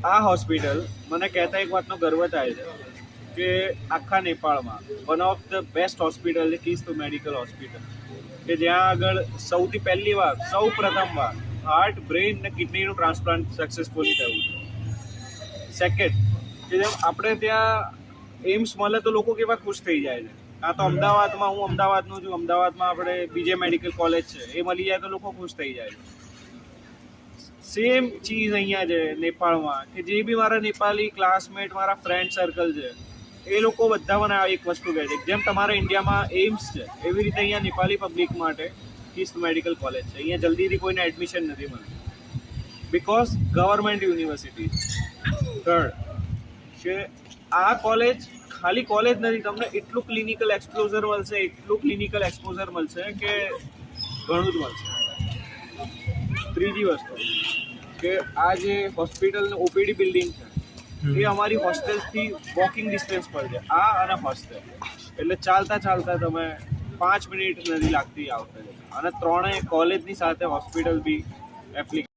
આ હોસ્પિટલ મને કહેતા એક વાતનો ગર્વ થાય છે કે આખા નેપાળમાં one of the best hospital છે કિસ્ટ મેડિકલ હોસ્પિટલ, કે જ્યાં આગળ સૌથી પહેલી વાર સૌ પ્રથમ હાર્ટ, બ્રેઇન ને કિડનીનું ટ્રાન્સપ્લાન્ટ સક્સેસફુલી થયું છે. સેકન્ડ, કે જેમ આપણે ત્યાં એમ્સ મળે તો લોકો કેવા ખુશ થઈ જાય છે. આ તો અમદાવાદમાં, હું અમદાવાદનો છું, અમદાવાદમાં આપણે બીજે મેડિકલ કોલેજ છે એ મળી જાય તો લોકો ખુશ થઈ જાય છે. સેમ ચીઝ અહીંયા છે નેપાળમાં, કે જે બી મારા નેપાળી ક્લાસમેટ, મારા ફ્રેન્ડ સર્કલ છે, એ લોકો બધા મને આ એક વસ્તુ કહે છે, જેમ તમારા ઇન્ડિયામાં એમ્સ છે એવી રીતે અહીંયા નેપાળી પબ્લિક માટે કિસ્ટ મેડિકલ કોલેજ છે. અહીંયા જલ્દીથી કોઈને એડમિશન નથી મળતું બિકોઝ ગવર્મેન્ટ યુનિવર્સિટી. થર્ડ, કે આ કોલેજ ખાલી કોલેજ નથી, તમને એટલું ક્લિનિકલ એક્સપોઝર મળશે, એટલું ક્લિનિકલ એક્સપોઝર મળશે કે ઘણું જ મળશે. ત્રીજી વસ્તુ, કે આ જે હોસ્પિટલનું ઓપીડી બિલ્ડિંગ છે એ અમારી હોસ્ટેલથી વોકિંગ ડિસ્ટન્સ પર છે. આ અને હોસ્ટેલ એટલે ચાલતા ચાલતા તમે 5 મિનિટ નથી લાગતી આવતા, અને ત્રણેય કોલેજની સાથે હોસ્પિટલ બી એપ્લિકેશન